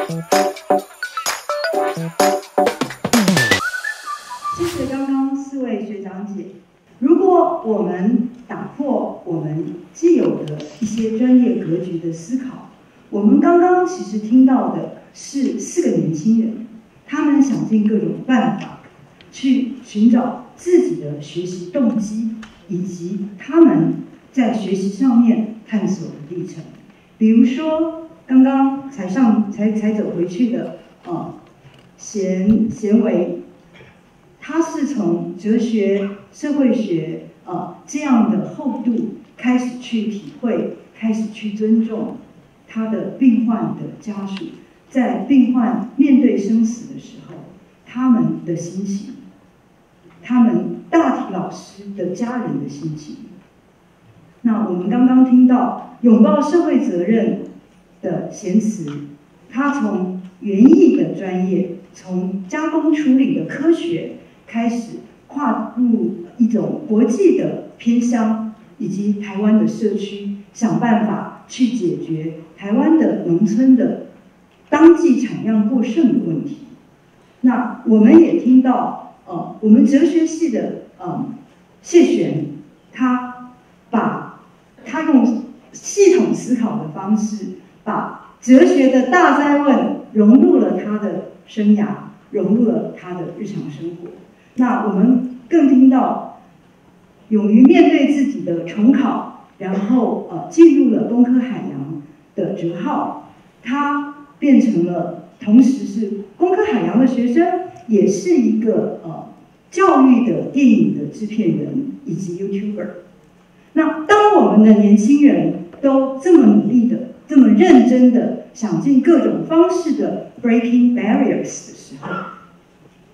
谢谢刚刚4位学长姐。如果我们打破我们既有的一些专业格局的思考，我们刚刚其实听到的是4个年轻人，他们想尽各种办法去寻找自己的学习动机，以及他们在学习上面探索的历程。比如说刚刚才走回去的贤维，他是从哲学、社会学这样的厚度开始去体会，开始去尊重他的病患的家属，在病患面对生死的时候，他们的心情，他们大体老师的家人的心情。那我们刚刚听到拥抱社会责任的贤慈，他从园艺的专业，从加工处理的科学开始跨入一种国际的偏乡以及台湾的社区，想办法去解决台湾的农村的当季产量过剩的问题。那我们也听到我们哲学系的谢璇，他用系统思考的方式，把哲学的大哉问融入了他的生涯，融入了他的日常生活。那我们更听到勇于面对自己的重考，然后进入了工科海洋的哲浩，他变成了同时是工科海洋的学生，也是一个教育的电影的制片人以及 YouTuber。那当我们的年轻人都这么努力的、这么认真的想尽各种方式的 breaking barriers 的时候，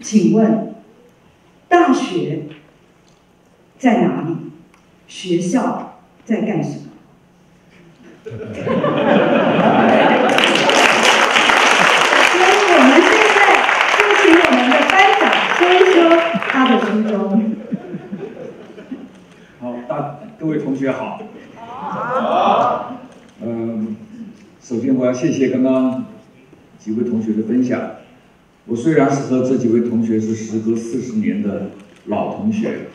请问大学在哪里？学校在干什么？所以我们现在就请我们的班长说一说他的初衷。好，各位同学好。好。首先我要谢谢刚刚几位同学的分享。我虽然是和这几位同学是时隔40年的老同学，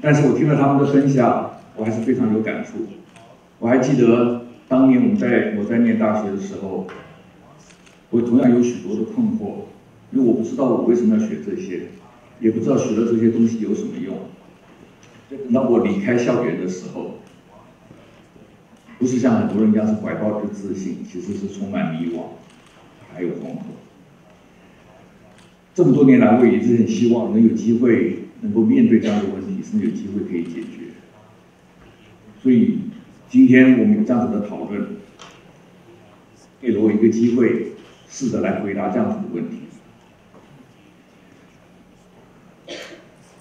但是我听了他们的分享，我还是非常有感触。我还记得当年我在念大学的时候，我同样有许多的困惑，因为我不知道我为什么要学这些，也不知道学了这些东西有什么用。等到我离开校园的时候，不是像很多人一样是怀抱着自信，其实是充满迷惘，还有惶恐。这么多年来，我也一直很希望能有机会能够面对这样的问题，甚至有机会可以解决。所以今天我们有这样子的讨论，给了我一个机会，试着来回答这样子的问题。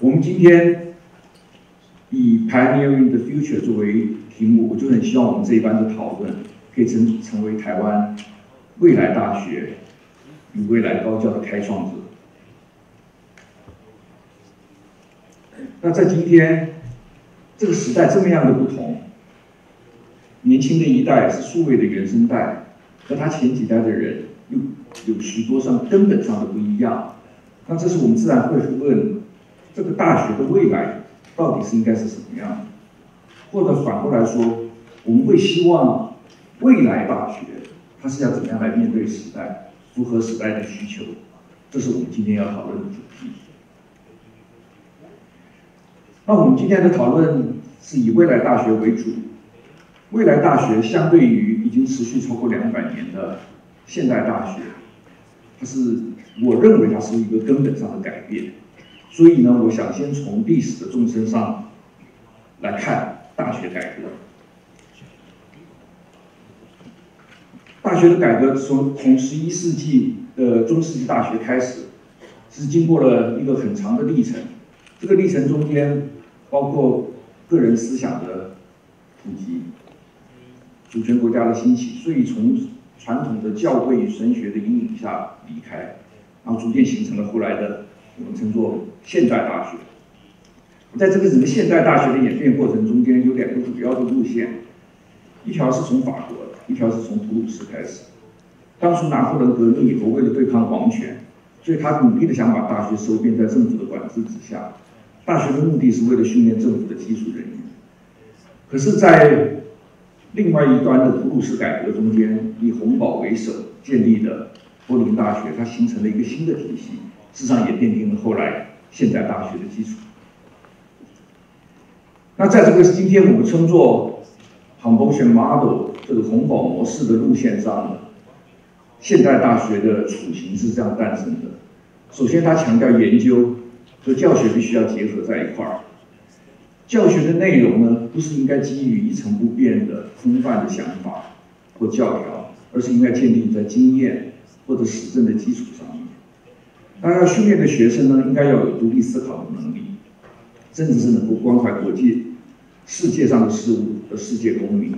我们今天以 Pioneering the Future 作为题目，我就很希望我们这一班的讨论可以成为台湾未来大学与未来高教的开创者。那在今天这个时代这么样的不同，年轻的一代是数位的原生代，和他前几代的人又有许多上根本上的不一样。那这是我们自然会问，这个大学的未来到底是应该是什么样的？或者反过来说，我们会希望未来大学它是要怎么样来面对时代，符合时代的需求？这是我们今天要讨论的主题。那我们今天的讨论是以未来大学为主。未来大学相对于已经持续超过200年的现代大学，我认为它是一个根本上的改变。所以呢，我想先从历史的纵深上来看大学改革。大学的改革从11世纪的中世纪大学开始，是经过了一个很长的历程。这个历程中间包括个人思想的普及，主权国家的兴起，所以从传统的教会与神学的阴影下离开，然后逐渐形成了后来的我们称作现代大学。在这个整个现代大学的演变过程中间，有2个主要的路线，一条是从法国，一条是从普鲁士开始。当初拿破仑革命以后，为了对抗皇权，所以他努力的想把大学收编在政府的管制之下。大学的目的是为了训练政府的基础人员。可是，在另外一端的普鲁士改革中间，以洪堡为首建立的柏林大学，它形成了一个新的体系，事实上也奠定了后来现代大学的基础。那在这个今天我们称作 Humboldt Model 这个洪堡模式的路线上呢，现代大学的雏形是这样诞生的。首先，它强调研究和教学必须要结合在一块儿。教学的内容呢，不是应该基于一成不变的空泛的想法或教条，而是应该建立在经验或者实证的基础上面。那要训练的学生呢，应该要有独立思考的能力，甚至是能够关怀国际世界上的事物的世界公民。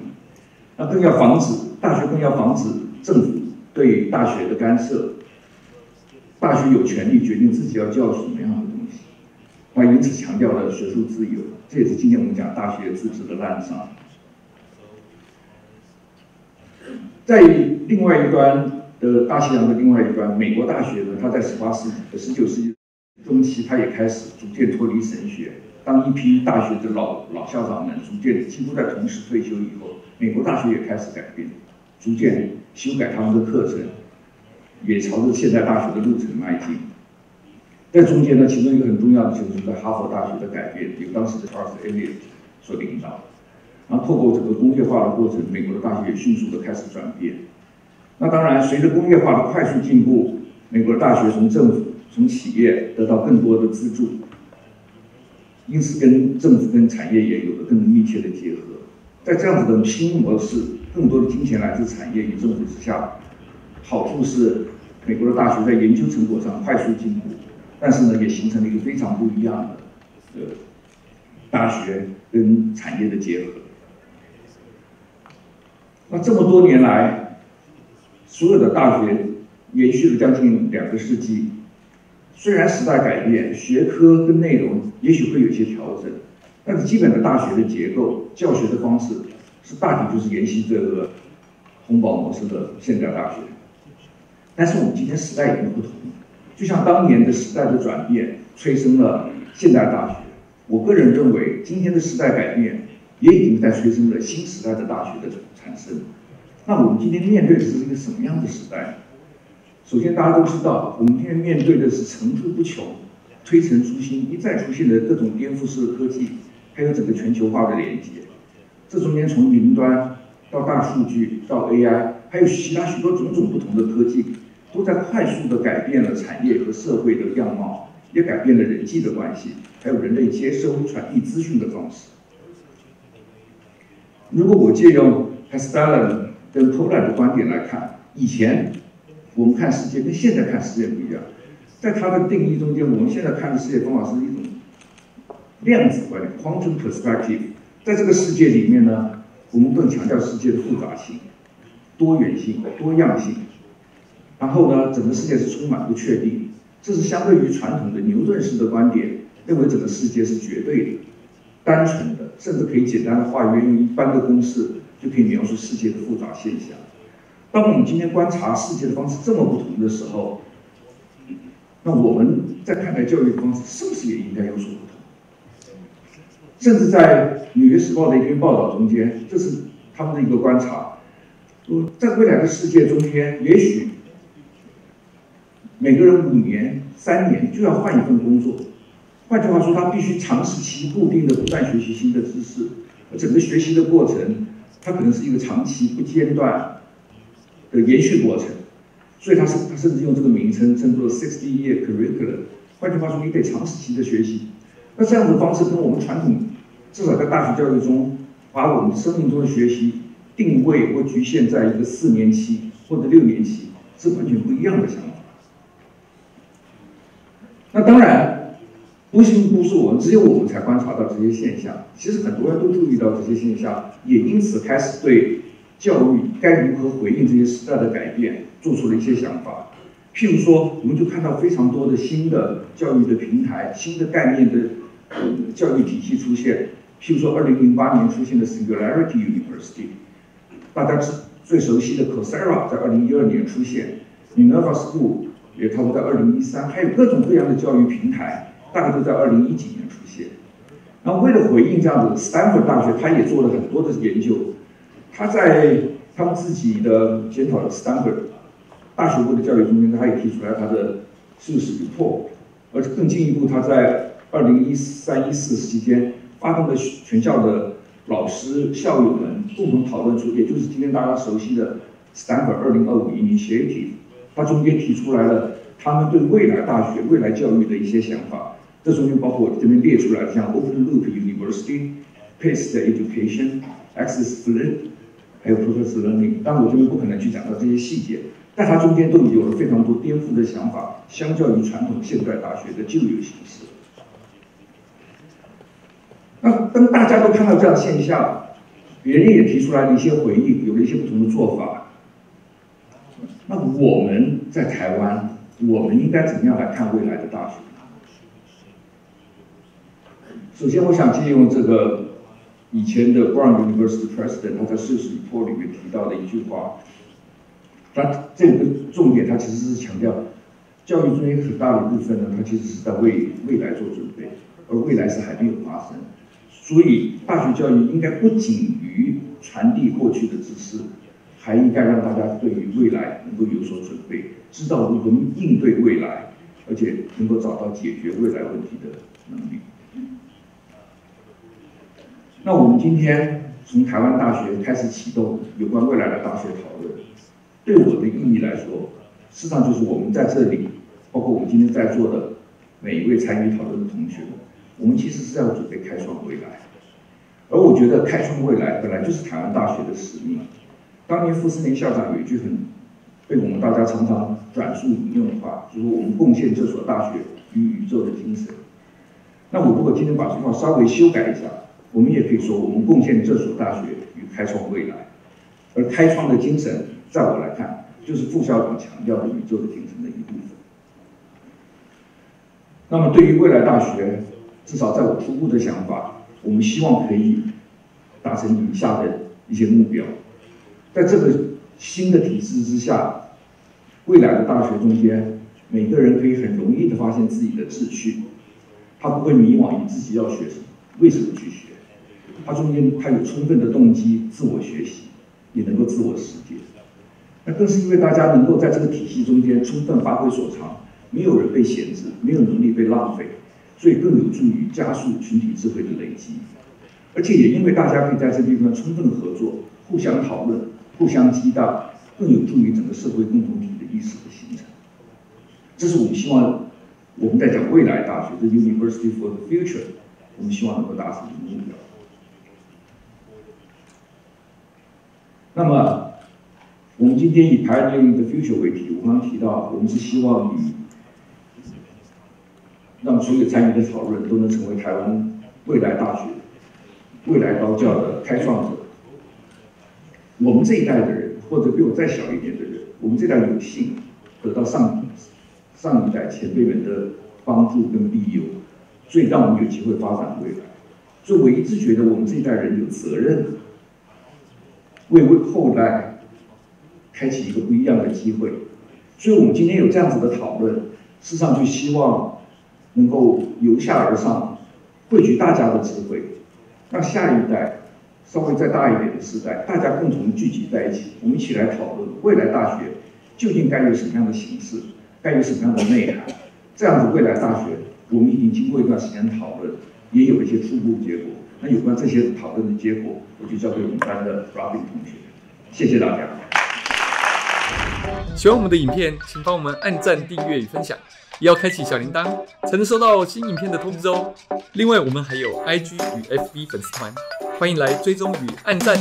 那更要防止大学更要防止政府对大学的干涉。大学有权利决定自己要教什么样的东西，那因此强调了学术自由，这也是今天我们讲大学自治的滥觞。在另外一端的大西洋的另外一端，美国大学呢，它在19世纪中期，它也开始逐渐脱离神学。当一批大学的老校长们逐渐几乎在同时退休以后，美国大学也开始改变，逐渐修改他们的课程，也朝着现代大学的路程迈进。在中间呢，其中一个很重要的就是在哈佛大学的改变，由当时的 Charles Eliot 所领导。然后透过整个工业化的过程，美国的大学也迅速的开始转变。那当然，随着工业化的快速进步，美国的大学从政府、从企业得到更多的资助，因此跟政府跟产业也有了更密切的结合。在这样子的新模式，更多的金钱来自产业与政府之下，好处是美国的大学在研究成果上快速进步，但是呢，也形成了一个非常不一样的大学跟产业的结合。那这么多年来，所有的大学延续了将近2个世纪。虽然时代改变，学科跟内容也许会有一些调整，但是基本的大学的结构、教学的方式是大体就是沿袭这个洪堡模式的现代大学。但是我们今天时代已经不同了，就像当年的时代的转变催生了现代大学。我个人认为，今天的时代改变也已经在催生了新时代的大学的产生。那我们今天面对的是一个什么样的时代？首先，大家都知道，我们今天面对的是层出不穷、推陈出新、一再出现的各种颠覆式的科技，还有整个全球化的连接。这中间从云端到大数据到 AI， 还有其他许多种种不同的科技，都在快速地改变了产业和社会的样貌，也改变了人际的关系，还有人类接收、传递资讯的方式。如果我借用 Castellan 跟 Pollard 的观点来看，以前我们看世界跟现在看世界不一样，在他的定义中间，我们现在看的世界方法是一种量子观点 （quantum perspective）。在这个世界里面呢，我们更强调世界的复杂性、多元性、多样性。然后呢，整个世界是充满不确定。这是相对于传统的牛顿式的观点，认为整个世界是绝对的、单纯的，甚至可以简单的化约用一般的公式就可以描述世界的复杂现象。当我们今天观察世界的方式这么不同的时候，那我们在看待教育的方式是不是也应该有所不同？甚至在《纽约时报》的一篇报道中间，这是他们的一个观察：在未来的世界中间，也许每个人5年、3年就要换一份工作。换句话说，他必须长时期固定的不断学习新的知识，而整个学习的过程，它可能是一个长期不间断的延续过程，所以他甚至用这个名称称作 60-year curriculum。换句话说，你得长时期的学习。那这样的方式跟我们传统，至少在大学教育中，把我们生命中的学习定位或局限在一个4年期或者6年期，是完全不一样的想法。那当然，不是我们，只有我们才观察到这些现象。其实很多人都注意到这些现象，也因此开始对教育该如何回应这些时代的改变，做出了一些想法。譬如说，我们就看到非常多的新的教育的平台、新的概念的教育体系出现。譬如说，2008年出现的 Singularity University， 大家最熟悉的 Coursera 在2012年出现 ，Minerva School 也差不多在2013，还有各种各样的教育平台，大概都在2010几年出现。然后为了回应这样子 ，Stanford 大学它也做了很多的研究，它在他们自己的检讨的 Stanford 大学部的教育中间，它也提出来它的事实 report， 而更进一步，它在2013-14期间发动了全校的老师、校友们共同讨论出，也就是今天大家熟悉的 Stanford 2025 Initiative， 它中间提出来了他们对未来大学、未来教育的一些想法。这中间包括我这边列出来，像 Open Loop University、Paced Education、Access Flip， 还有 Professor Learning。但我这边不可能去讲到这些细节，但它中间都有了非常多颠覆的想法，相较于传统现代大学的旧有形式。那当大家都看到这样的现象，别人也提出来了一些回应，有了一些不同的做法。那我们在台湾，我们应该怎么样来看未来的大学？首先，我想借用这个以前的 Brown University President 他在事实 report 里面提到的一句话，他这个重点，他其实是强调教育中间很大的部分呢，它其实是在为未来做准备，而未来是还没有发生。所以，大学教育应该不仅于传递过去的知识，还应该让大家对于未来能够有所准备，知道如何应对未来，而且能够找到解决未来问题的能力。那我们今天从台湾大学开始启动有关未来的大学讨论，对我的意义来说，事实上就是我们在这里，包括我们今天在座的每一位参与讨论的同学，我们其实是要准备开创未来。而我觉得开创未来本来就是台湾大学的使命。当年傅斯年校长有一句很被我们大家常常转述引用的话，就是我们贡献这所大学与宇宙的精神。那我如果今天把这句话稍微修改一下，我们也可以说，我们贡献这所大学与开创未来，而开创的精神，在我来看，就是副校长强调的宇宙的精神的一部分。那么，对于未来大学，至少在我初步的想法，我们希望可以达成以下的一些目标。在这个新的体制之下，未来的大学中间，每个人可以很容易的发现自己的志趣，他不会迷惘于自己要学什么，为什么去学。它中间它有充分的动机，自我学习，也能够自我实践。那更是因为大家能够在这个体系中间充分发挥所长，没有人被闲置，没有能力被浪费，所以更有助于加速群体智慧的累积。而且也因为大家可以在这地方充分合作，互相讨论，互相激荡，更有助于整个社会共同体的意识的形成。这是我们希望我们在讲未来大学的 University for the Future， 我们希望能够达成的目标。那么，我们今天以 Pioneering the Future 为题，我刚刚提到，我们是希望让所有参与的讨论都能成为台湾未来大学、未来高教的开创者。我们这一代的人，或者比我再小一点的人，我们这代有幸得到上一代前辈们的帮助跟庇佑，所以让我们有机会发展未来。所以我一直觉得我们这一代人有责任。为后来开启一个不一样的机会，所以我们今天有这样子的讨论，事实上就希望能够由下而上，汇聚大家的智慧，让下一代稍微再大一点的时代，大家共同聚集在一起，我们一起来讨论未来大学究竟该有什么样的形式，该有什么样的内涵。这样子未来大学，我们已经经过一段时间的讨论，也有一些初步结果。那有关这些讨论的结果，我就交给我们班的 Robin 同学。谢谢大家。喜欢我们的影片，请帮我们按赞、订阅与分享，也要开启小铃铛，才能收到新影片的通知哦。另外，我们还有 IG 与 FB 粉丝团，欢迎来追踪与按赞。